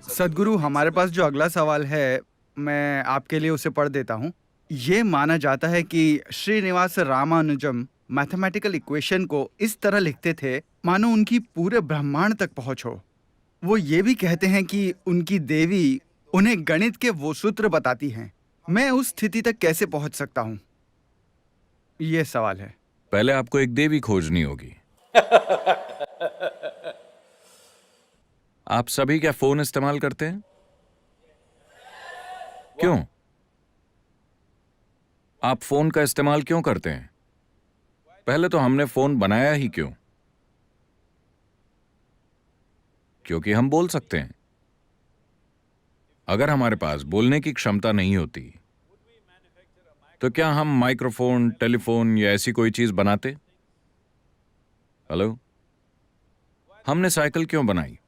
सद्गुरु, हमारे पास जो अगला सवाल है, मैं आपके लिए उसे पढ़ देता हूँ। ये माना जाता है कि श्रीनिवास रामानुजम मैथमेटिकल इक्वेशन को इस तरह लिखते थे, मानो उनकी पूरे ब्रह्मांड तक पहुँच हो। वो ये भी कहते हैं कि उनकी देवी उन्हें गणित के वो सूत्र बताती हैं। मैं उस स्थिति तक कैसे पहुँच सकता हूँ? ये सवाल है। पहले आपको एक देवी खोजनी होगी। आप सभी क्या फोन इस्तेमाल करते हैं? क्यों? आप फोन का इस्तेमाल क्यों करते हैं? पहले तो हमने फोन बनाया ही क्यों? क्योंकि हम बोल सकते हैं। अगर हमारे पास बोलने की क्षमता नहीं होती, तो क्या हम माइक्रोफोन, टेलीफोन या ऐसी कोई चीज बनाते? हेलो? हमने साइकिल क्यों बनाई?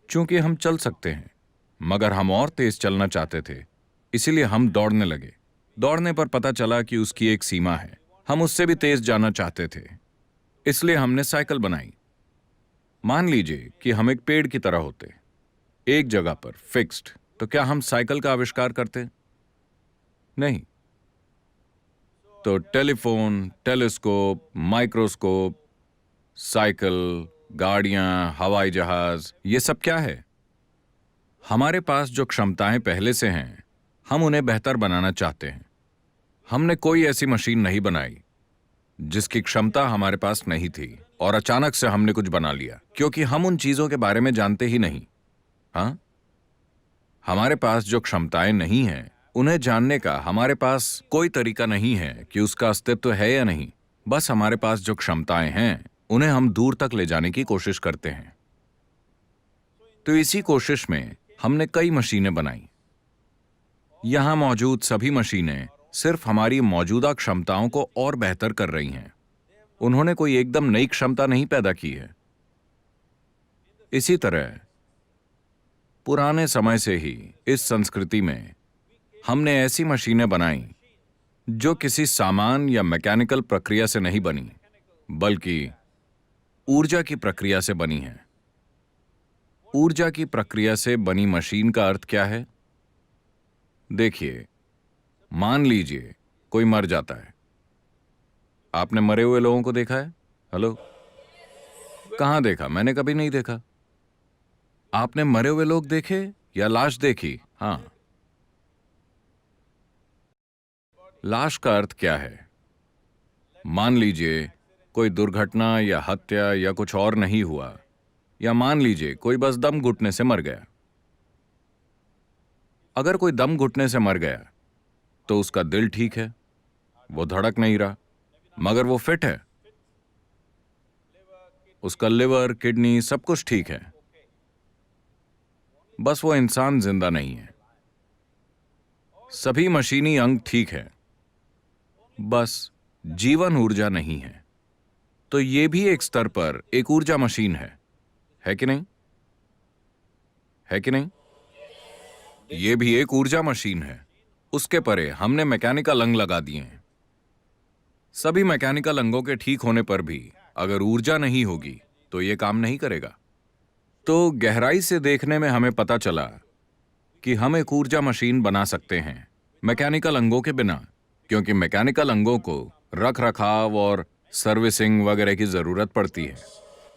क्योंकि हम चल सकते हैं, मगर हम और तेज चलना चाहते थे, इसीलिए हम दौड़ने लगे। दौड़ने पर पता चला कि उसकी एक सीमा है, हम उससे भी तेज जाना चाहते थे, इसलिए हमने साइकिल बनाई। मान लीजिए कि हम एक पेड़ की तरह होते, एक जगह पर फिक्स्ड, तो क्या हम साइकिल का आविष्कार करते? नहीं। तो टेलीफोन, टेलीस्कोप, माइक्रोस्कोप, साइकिल, गाड़ियां, हवाई जहाज, ये सब क्या है? हमारे पास जो क्षमताएं पहले से हैं, हम उन्हें बेहतर बनाना चाहते हैं। हमने कोई ऐसी मशीन नहीं बनाई जिसकी क्षमता हमारे पास नहीं थी और अचानक से हमने कुछ बना लिया, क्योंकि हम उन चीजों के बारे में जानते ही नहीं। हाँ, हमारे पास जो क्षमताएं नहीं हैं, उन्हें जानने का हमारे पास कोई तरीका नहीं है कि उसका अस्तित्व है या नहीं। बस हमारे पास जो क्षमताएं हैं, उन्हें हम दूर तक ले जाने की कोशिश करते हैं। तो इसी कोशिश में हमने कई मशीनें बनाई। यहां मौजूद सभी मशीनें सिर्फ हमारी मौजूदा क्षमताओं को और बेहतर कर रही हैं। उन्होंने कोई एकदम नई क्षमता नहीं पैदा की है। इसी तरह पुराने समय से ही इस संस्कृति में हमने ऐसी मशीनें बनाई जो किसी सामान या मैकेनिकल प्रक्रिया से नहीं बनी, बल्कि ऊर्जा की प्रक्रिया से बनी हैं। ऊर्जा की प्रक्रिया से बनी मशीन का अर्थ क्या है? देखिए, मान लीजिए कोई मर जाता है। आपने मरे हुए लोगों को देखा है? हेलो? कहां देखा? मैंने कभी नहीं देखा। आपने मरे हुए लोग देखे या लाश देखी? हां। लाश का अर्थ क्या है? मान लीजिए कोई दुर्घटना या हत्या या कुछ और नहीं हुआ, या मान लीजिए कोई बस दम घुटने से मर गया। अगर कोई दम घुटने से मर गया तो उसका दिल ठीक है, वो धड़क नहीं रहा, मगर वो फिट है। उसका लिवर, किडनी, सब कुछ ठीक है, बस वो इंसान जिंदा नहीं है। सभी मशीनी अंग ठीक है, बस जीवन ऊर्जा नहीं है। तो ये भी एक स्तर पर एक ऊर्जा मशीन है कि नहीं? है कि नहीं? ये भी एक ऊर्जा मशीन है। उसके परे हमने मैकेनिकल अंग लगा दिए हैं। सभी मैकेनिकल अंगों के ठीक होने पर भी अगर ऊर्जा नहीं होगी तो ये काम नहीं करेगा। तो गहराई से देखने में हमें पता चला कि हम एक ऊर्जा मशीन बना सकते हैं मैकेनिकल अंगों के बिना, क्योंकि मैकेनिकल अंगों को रख रखाव और सर्विसिंग वगैरह की जरूरत पड़ती है।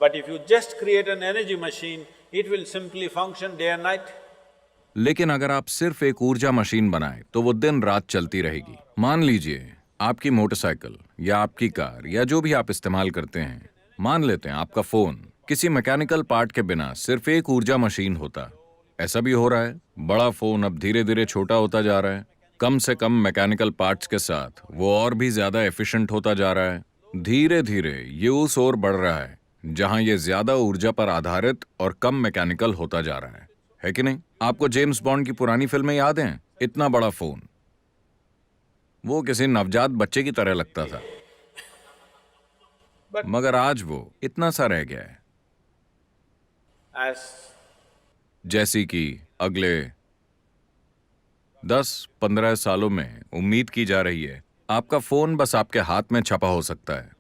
But if you just create an energy machine, it will simply function day and night. लेकिन अगर आप सिर्फ एक ऊर्जा मशीन बनाए तो वो दिन रात चलती रहेगी। मान लीजिए आपकी मोटरसाइकिल या आपकी कार या जो भी आप इस्तेमाल करते हैं, मान लेते हैं आपका फोन, किसी मैकेनिकल पार्ट के बिना सिर्फ एक ऊर्जा मशीन होता। ऐसा भी हो रहा है, बड़ा फोन अब धीरे धीरे छोटा होता जा रहा है। कम से कम मैकेनिकल पार्ट्स के साथ वो और भी ज्यादा एफिशिएंट होता जा रहा है। धीरे धीरे ये उस ओर बढ़ रहा है जहां ये ज्यादा ऊर्जा पर आधारित और कम मैकेनिकल होता जा रहा है कि नहीं? आपको जेम्स बॉन्ड की पुरानी फिल्में याद हैं? इतना बड़ा फोन, वो किसी नवजात बच्चे की तरह लगता था, मगर आज वो इतना सा रह गया है। As जैसी कि अगले 10-15 सालों में उम्मीद की जा रही है आपका फोन बस आपके हाथ में छपा हो सकता है।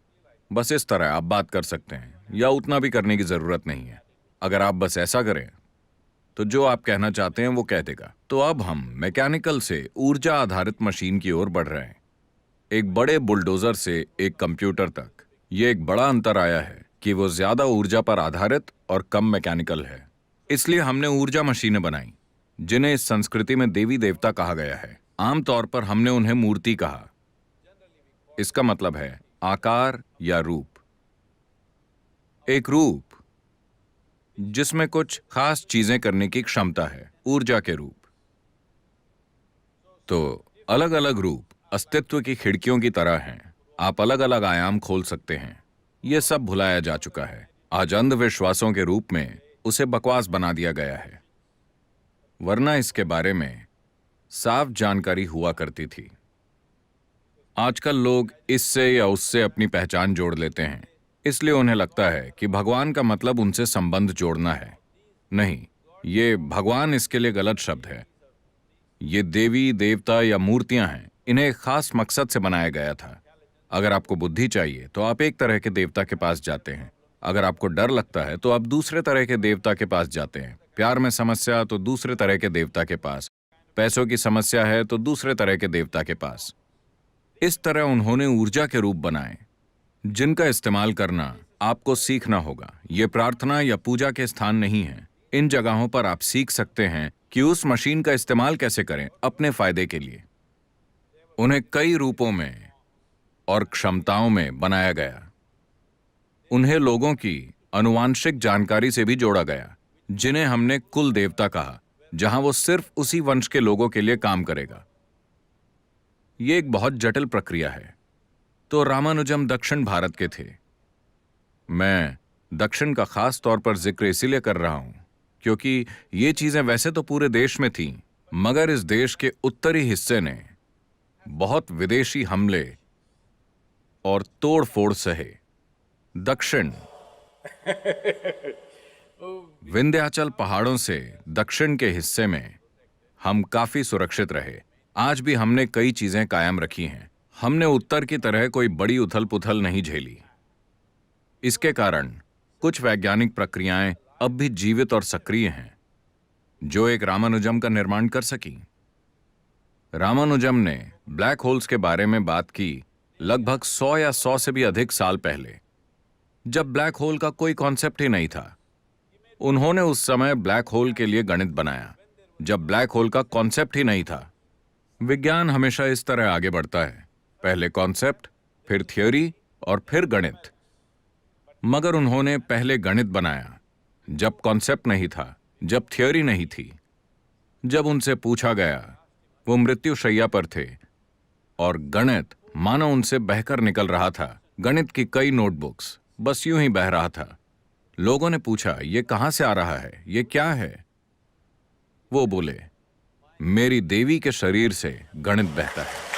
बस इस तरह आप बात कर सकते हैं, या उतना भी करने की जरूरत नहीं है। अगर आप बस ऐसा करें तो जो आप कहना चाहते हैं वो कह देगा। तो अब हम मैकेनिकल से ऊर्जा आधारित मशीन की ओर बढ़ रहे हैं, एक बड़े बुलडोजर से एक कंप्यूटर तक। ये एक बड़ा अंतर आया है कि वो ज्यादा ऊर्जा पर आधारित और कम मैकेनिकल है। इसलिए हमने ऊर्जा मशीनें बनाई जिन्हें इस संस्कृति में देवी देवता कहा गया है। आमतौर पर हमने उन्हें मूर्ति कहा। इसका मतलब है आकार या रूप, एक रूप जिसमें कुछ खास चीजें करने की क्षमता है, ऊर्जा के रूप। तो अलग अलग रूप अस्तित्व की खिड़कियों की तरह हैं। आप अलग अलग आयाम खोल सकते हैं। यह सब भुलाया जा चुका है। आज अंधविश्वासों के रूप में उसे बकवास बना दिया गया है, वरना इसके बारे में साफ जानकारी हुआ करती थी। आजकल लोग इससे या उससे अपनी पहचान जोड़ लेते हैं, इसलिए उन्हें लगता है कि भगवान का मतलब उनसे संबंध जोड़ना है। नहीं, ये भगवान इसके लिए गलत शब्द है। ये देवी देवता या मूर्तियां हैं। इन्हें एक खास मकसद से बनाया गया था। अगर आपको बुद्धि चाहिए तो आप एक तरह के देवता के पास जाते हैं। अगर आपको डर लगता है तो आप दूसरे तरह के देवता के पास जाते हैं। प्यार में समस्या तो दूसरे तरह के देवता के पास। पैसों की समस्या है तो दूसरे तरह के देवता के पास। इस तरह उन्होंने ऊर्जा के रूप बनाए जिनका इस्तेमाल करना आपको सीखना होगा। ये प्रार्थना या पूजा के स्थान नहीं है। इन जगहों पर आप सीख सकते हैं कि उस मशीन का इस्तेमाल कैसे करें अपने फायदे के लिए। उन्हें कई रूपों में और क्षमताओं में बनाया गया। उन्हें लोगों की आनुवांशिक जानकारी से भी जोड़ा गया, जिन्हें हमने कुल देवता कहा, जहां वो सिर्फ उसी वंश के लोगों के लिए काम करेगा। यह एक बहुत जटिल प्रक्रिया है। तो रामानुजम दक्षिण भारत के थे। मैं दक्षिण का खास तौर पर जिक्र इसीलिए कर रहा हूं क्योंकि ये चीजें वैसे तो पूरे देश में थीं, मगर इस देश के उत्तरी हिस्से ने बहुत विदेशी हमले और तोड़फोड़ सहे। दक्षिण विंध्याचल पहाड़ों से दक्षिण के हिस्से में हम काफी सुरक्षित रहे। आज भी हमने कई चीजें कायम रखी हैं। हमने उत्तर की तरह कोई बड़ी उथल पुथल नहीं झेली। इसके कारण कुछ वैज्ञानिक प्रक्रियाएं अब भी जीवित और सक्रिय हैं जो एक रामानुजम का निर्माण कर सकी। रामानुजम ने ब्लैक होल्स के बारे में बात की लगभग 100 या 100 से भी अधिक साल पहले, जब ब्लैक होल का कोई कॉन्सेप्ट ही नहीं था। उन्होंने उस समय ब्लैक होल के लिए गणित बनाया जब ब्लैक होल का कॉन्सेप्ट ही नहीं था। विज्ञान हमेशा इस तरह आगे बढ़ता है, पहले कॉन्सेप्ट, फिर थ्योरी और फिर गणित। मगर उन्होंने पहले गणित बनाया जब कॉन्सेप्ट नहीं था, जब थ्योरी नहीं थी। जब उनसे पूछा गया, वो मृत्युशैया पर थे और गणित मानो उनसे बहकर निकल रहा था। गणित की कई नोटबुक्स बस यूं ही बह रहा था। लोगों ने पूछा, ये कहां से आ रहा है, ये क्या है? वो बोले, मेरी देवी के शरीर से गणित बहता है।